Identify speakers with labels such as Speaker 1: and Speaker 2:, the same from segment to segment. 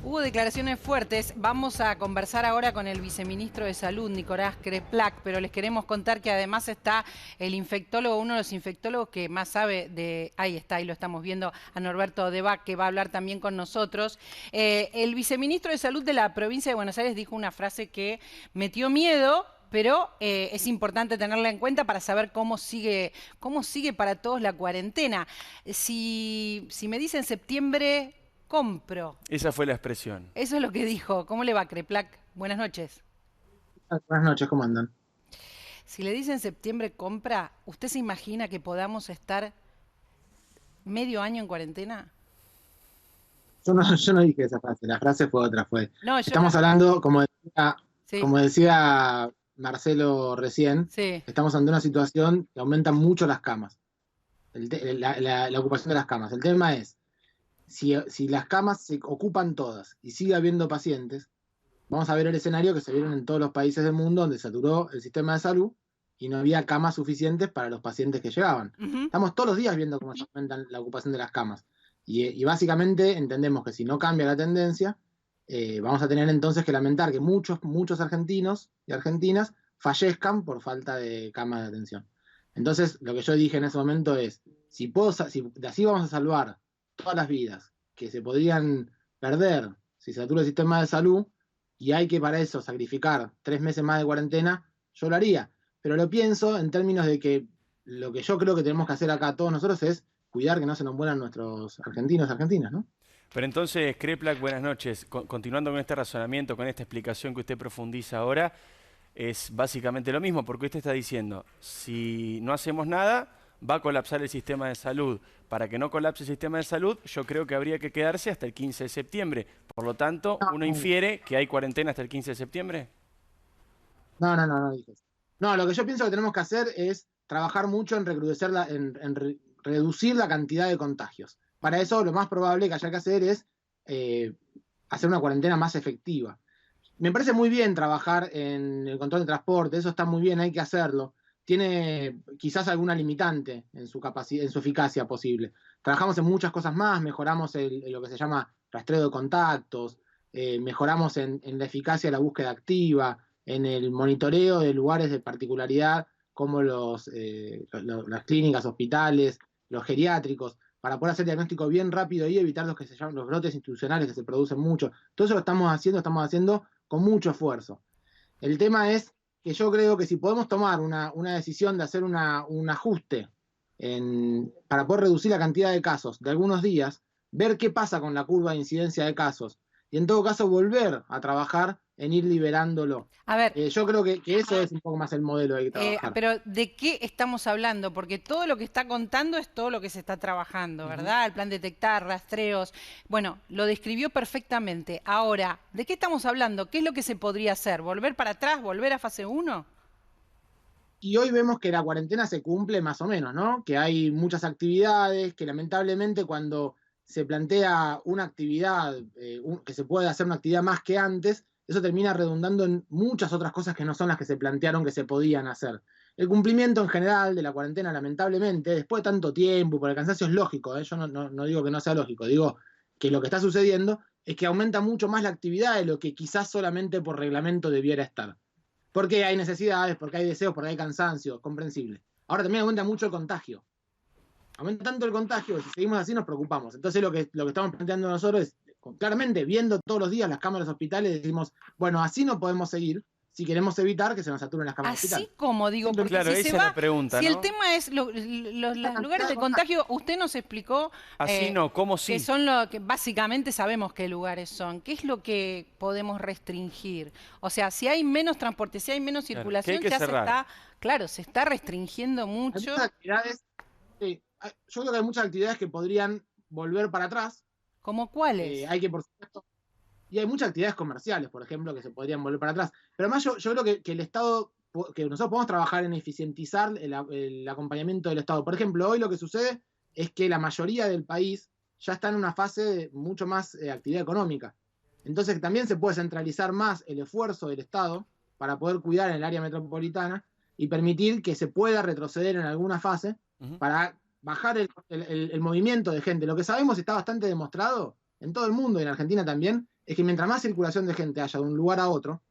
Speaker 1: Hubo declaraciones fuertes. Vamos a conversar ahora con el viceministro de Salud, Nicolás Kreplak, pero les queremos contar que además está el infectólogo, uno de los infectólogos que más sabe de... Ahí está, ahí lo estamos viendo, a Norberto Debac, que va a hablar también con nosotros. El viceministro de Salud de la provincia de Buenos Aires dijo una frase que metió miedo, pero es importante tenerla en cuenta para saber cómo sigue para todos la cuarentena. Si me dicen septiembre, compro.
Speaker 2: Esa fue la expresión.
Speaker 1: Eso es lo que dijo. ¿Cómo le va, Kreplak? Buenas noches.
Speaker 3: Buenas noches, ¿cómo andan?
Speaker 1: Si le dicen septiembre, compra, ¿usted se imagina que podamos estar medio año en cuarentena?
Speaker 3: Yo no dije esa frase, la frase fue otra,
Speaker 1: No,
Speaker 3: Estamos hablando,
Speaker 1: Sí,
Speaker 3: como decía Marcelo recién,
Speaker 1: sí.
Speaker 3: estamos ante una situación que aumenta mucho las camas, la ocupación de las camas. El tema es, si las camas se ocupan todas y sigue habiendo pacientes, vamos a ver el escenario que se vieron en todos los países del mundo donde saturó el sistema de salud y no había camas suficientes para los pacientes que llegaban.
Speaker 1: Ujú.
Speaker 3: Estamos todos los días viendo cómo se aumenta la ocupación de las camas. Y básicamente entendemos que si no cambia la tendencia, vamos a tener entonces que lamentar que muchos argentinos y argentinas fallezcan por falta de camas de atención. Entonces, lo que yo dije en ese momento es, si de así vamos a salvar todas las vidas que se podrían perder si se satura el sistema de salud, y hay que para eso sacrificar 3 meses más de cuarentena, yo lo haría. Pero lo pienso en términos de que lo que yo creo que tenemos que hacer acá todos nosotros es cuidar que no se nos mueran nuestros argentinos y argentinas, ¿no?
Speaker 2: Pero entonces, Kreplak, buenas noches. Continuando con este razonamiento, con esta explicación que usted profundiza ahora, es básicamente lo mismo, porque usted está diciendo, si no hacemos nada, va a colapsar el sistema de salud. Para que no colapse el sistema de salud, yo creo que habría que quedarse hasta el 15 de septiembre. Por lo tanto, uno
Speaker 3: No,
Speaker 2: infiere que hay cuarentena hasta el 15 de septiembre.
Speaker 3: no dije eso. No, lo que yo pienso que tenemos que hacer es trabajar mucho en reducir la cantidad de contagios. Para eso, lo más probable que haya que hacer es eh, hacer una cuarentena más efectiva. Me parece muy bien trabajar en el control de transporte, eso está muy bien, hay que hacerlo. Tiene quizás alguna limitante en su capacidad, en su eficacia posible. Trabajamos en muchas cosas más, mejoramos lo que se llama rastreo de contactos, mejoramos en la eficacia de la búsqueda activa, en el monitoreo de lugares de particularidad como las clínicas, hospitales, los geriátricos, para poder hacer diagnóstico bien rápido y evitar los que se llaman los brotes institucionales que se producen mucho. Todo eso lo estamos haciendo con mucho esfuerzo. El tema es que yo creo que si podemos tomar una decisión de hacer un ajuste para poder reducir la cantidad de casos de algunos días, ver qué pasa con la curva de incidencia de casos y en todo caso volver a trabajar en ir liberándolo.
Speaker 1: A ver,
Speaker 3: Yo creo que eso es un poco más el modelo que hay que trabajar.
Speaker 1: pero ¿de qué estamos hablando? Porque todo lo que está contando es todo lo que se está trabajando, ¿verdad? El plan detectar, rastreos. Bueno, lo describió perfectamente. Ahora, ¿de qué estamos hablando? ¿Qué es lo que se podría hacer? ¿Volver para atrás? ¿Volver a fase 1?
Speaker 3: Y hoy vemos que la cuarentena se cumple más o menos, ¿no? Que hay muchas actividades, que lamentablemente cuando se plantea una actividad, que se puede hacer una actividad más que antes, eso termina redundando en muchas otras cosas que no son las que se plantearon que se podían hacer. El cumplimiento en general de la cuarentena, lamentablemente, después de tanto tiempo, por el cansancio es lógico, ¿eh? Yo no digo que no sea lógico, digo que lo que está sucediendo es que aumenta mucho más la actividad de lo que quizás solamente por reglamento debiera estar. Porque hay necesidades, porque hay deseos, porque hay cansancio, comprensible. Ahora también aumenta mucho el contagio. Aumenta tanto el contagio que si seguimos así nos preocupamos. Entonces lo que estamos planteando nosotros es, claramente, viendo todos los días las cámaras hospitales, decimos, bueno, así no podemos seguir si queremos evitar que se nos saturen las cámaras
Speaker 1: Así
Speaker 3: hospital.
Speaker 1: como digo, porque
Speaker 2: Claro,
Speaker 1: si se
Speaker 2: esa es la
Speaker 1: va,
Speaker 2: pregunta,
Speaker 1: si el
Speaker 2: ¿no?
Speaker 1: tema es los lugares de contagio, usted nos explicó
Speaker 2: Así no, ¿cómo
Speaker 1: que
Speaker 2: sí?
Speaker 1: son lo que básicamente sabemos qué lugares son. ¿Qué es lo que podemos restringir? O sea, si hay menos transporte, si hay menos
Speaker 2: Claro, ¿qué hay
Speaker 1: circulación,
Speaker 2: que
Speaker 1: ya
Speaker 2: cerrar?
Speaker 1: claro, se está restringiendo
Speaker 3: Hay
Speaker 1: mucho.
Speaker 3: muchas actividades, sí, yo creo que hay muchas actividades que podrían volver para atrás.
Speaker 1: ¿Como cuáles?
Speaker 3: Hay que, por supuesto, y hay muchas actividades comerciales, por ejemplo, que se podrían volver para atrás. Pero además yo creo que el Estado, que nosotros podemos trabajar en eficientizar el acompañamiento del Estado. Por ejemplo, hoy lo que sucede es que la mayoría del país ya está en una fase de mucho más actividad económica. Entonces también se puede centralizar más el esfuerzo del Estado para poder cuidar en el área metropolitana y permitir que se pueda retroceder en alguna fase
Speaker 2: Ujú.
Speaker 3: para bajar el movimiento de gente. Lo que sabemos está bastante demostrado en todo el mundo y en Argentina también, es que mientras más circulación de gente haya de un lugar a otro,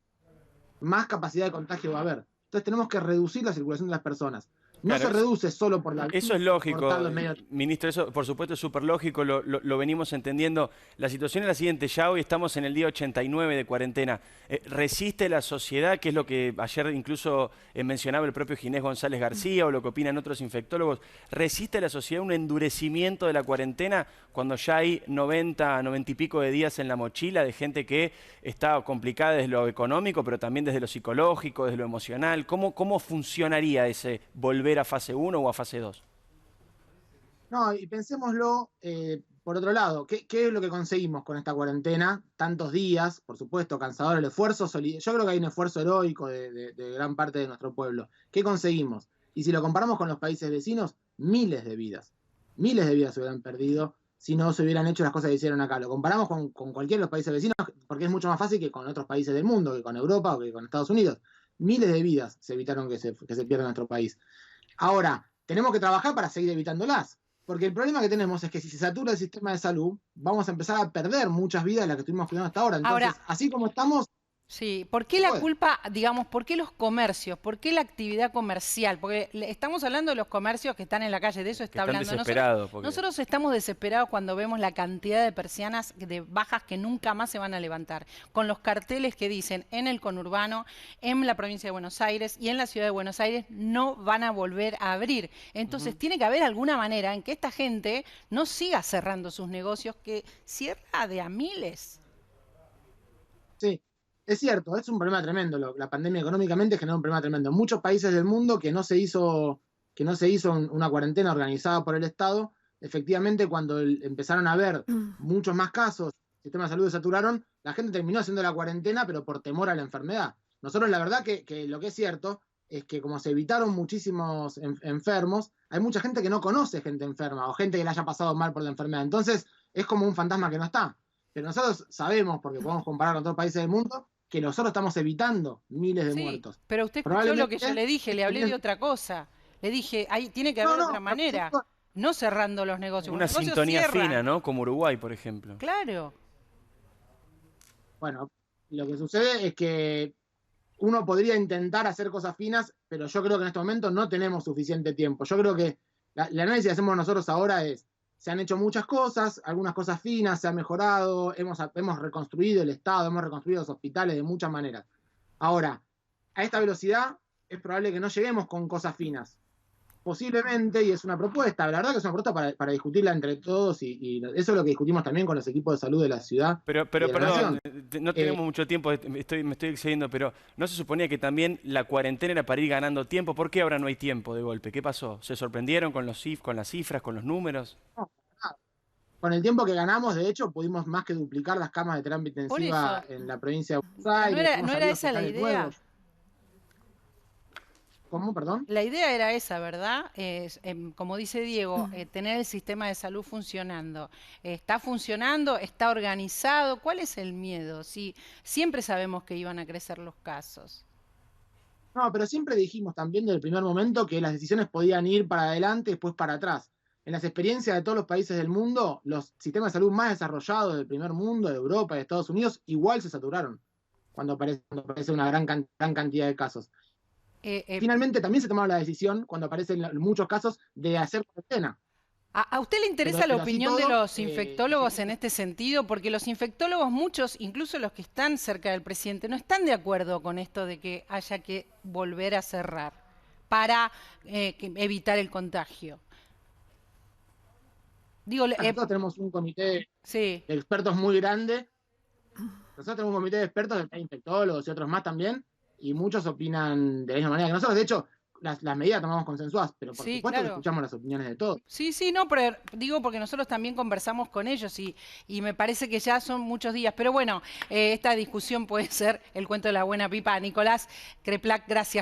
Speaker 3: más capacidad de contagio va a haber. Entonces tenemos que reducir la circulación de las personas. No
Speaker 2: Claro,
Speaker 3: se reduce solo por la
Speaker 2: eso es
Speaker 3: por
Speaker 2: lógico,
Speaker 3: cortar los medios.
Speaker 2: ministro, eso por supuesto es súper lógico, lo venimos entendiendo. La situación es la siguiente, ya hoy estamos en el día 89 de cuarentena. ¿Resiste la sociedad, que es lo que ayer incluso mencionaba el propio Ginés González García o lo que opinan otros infectólogos? ¿Resiste la sociedad un endurecimiento de la cuarentena cuando ya hay 90 y pico de días en la mochila de gente que está complicada desde lo económico, pero también desde lo psicológico, desde lo emocional? ¿Cómo funcionaría ese volver a fase 1 o a fase 2?
Speaker 3: No, y pensémoslo por otro lado, ¿qué es lo que conseguimos con esta cuarentena? Tantos días, por supuesto, cansador el esfuerzo, yo creo que hay un esfuerzo heroico de gran parte de nuestro pueblo. ¿Qué conseguimos? Y si lo comparamos con los países vecinos, miles de vidas se hubieran perdido si no se hubieran hecho las cosas que hicieron acá. Lo comparamos con cualquiera de los países vecinos porque es mucho más fácil que con otros países del mundo, que con Europa o que con Estados Unidos. Miles de vidas se evitaron que se pierda en nuestro país. Ahora, tenemos que trabajar para seguir evitándolas. Porque el problema que tenemos es que si se satura el sistema de salud, vamos a empezar a perder muchas vidas de las que estuvimos cuidando hasta ahora. Entonces,
Speaker 1: Ahora,
Speaker 3: así como estamos...
Speaker 1: sí, ¿por qué la culpa, digamos, por qué los comercios, por qué la actividad comercial? Porque estamos hablando de los comercios que están en la calle, de eso está hablando. Nosotros estamos desesperados cuando vemos la cantidad de persianas de bajas que nunca más se van a levantar, con los carteles que dicen en el conurbano, en la provincia de Buenos Aires y en la ciudad de Buenos Aires no van a volver a abrir. Entonces tiene que haber alguna manera en que esta gente no siga cerrando sus negocios, que cierra de a miles.
Speaker 3: Sí. Es cierto, es un problema tremendo. La pandemia económicamente generó un problema tremendo. En muchos países del mundo que no se hizo una cuarentena organizada por el Estado, efectivamente cuando empezaron a haber muchos más casos, el sistema de salud se saturaron, la gente terminó haciendo la cuarentena, pero por temor a la enfermedad. Nosotros la verdad que lo que es cierto es que como se evitaron muchísimos enfermos, hay mucha gente que no conoce gente enferma o gente que le haya pasado mal por la enfermedad. Entonces es como un fantasma que no está. Pero nosotros sabemos, porque podemos comparar con otros países del mundo, que nosotros estamos evitando miles de muertos.
Speaker 1: Pero usted escuchó lo que yo le dije, le hablé de otra cosa. Le dije, ahí tiene que haber otra manera, no cerrando los negocios.
Speaker 2: Una sintonía fina, ¿no? Como Uruguay, por ejemplo.
Speaker 1: Claro.
Speaker 3: Bueno, lo que sucede es que uno podría intentar hacer cosas finas, pero yo creo que en este momento no tenemos suficiente tiempo. Yo creo que el análisis que hacemos nosotros ahora es, se han hecho muchas cosas, algunas cosas finas, se ha mejorado, hemos reconstruido el Estado, hemos reconstruido los hospitales de muchas maneras. Ahora, a esta velocidad es probable que no lleguemos con cosas finas. Posiblemente, y es una propuesta, la verdad que es una propuesta para discutirla entre todos y eso es lo que discutimos también con los equipos de salud de la ciudad.
Speaker 2: Pero perdón, no tenemos mucho tiempo, me estoy excediendo, pero ¿no se suponía que también la cuarentena era para ir ganando tiempo? ¿Por qué ahora no hay tiempo de golpe? ¿Qué pasó? ¿Se sorprendieron con las cifras, con los números?
Speaker 3: No, nada. Con el tiempo que ganamos, de hecho, pudimos más que duplicar las camas de terapia intensiva en la provincia de Buenos Aires.
Speaker 1: ¿No era esa la idea?
Speaker 3: Nuevos. ¿Cómo, perdón?
Speaker 1: La idea era esa, ¿verdad? Como dice Diego, tener el sistema de salud funcionando. ¿Está funcionando? ¿Está organizado? ¿Cuál es el miedo? Sí, siempre sabemos que iban a crecer los casos.
Speaker 3: No, pero siempre dijimos también desde el primer momento que las decisiones podían ir para adelante y después para atrás. En las experiencias de todos los países del mundo, los sistemas de salud más desarrollados del primer mundo, de Europa, de Estados Unidos, igual se saturaron cuando aparece una gran cantidad de casos. Finalmente también se tomaron la decisión, cuando aparecen muchos casos, de hacer cuarentena.
Speaker 1: ¿A usted le interesa la opinión de los infectólogos en este sentido? Porque los infectólogos, muchos, incluso los que están cerca del presidente, no están de acuerdo con esto de que haya que volver a cerrar para evitar el contagio.
Speaker 3: Nosotros tenemos un comité de expertos muy grande. Nosotros tenemos un comité de expertos, de infectólogos y otros más también, y muchos opinan de la misma manera que nosotros. De hecho, las medidas tomamos consensuadas, pero por supuesto que escuchamos las opiniones de todos.
Speaker 1: Sí, no, pero digo porque nosotros también conversamos con ellos y me parece que ya son muchos días. Pero bueno, esta discusión puede ser el cuento de la buena pipa. Nicolás Creplac, gracias.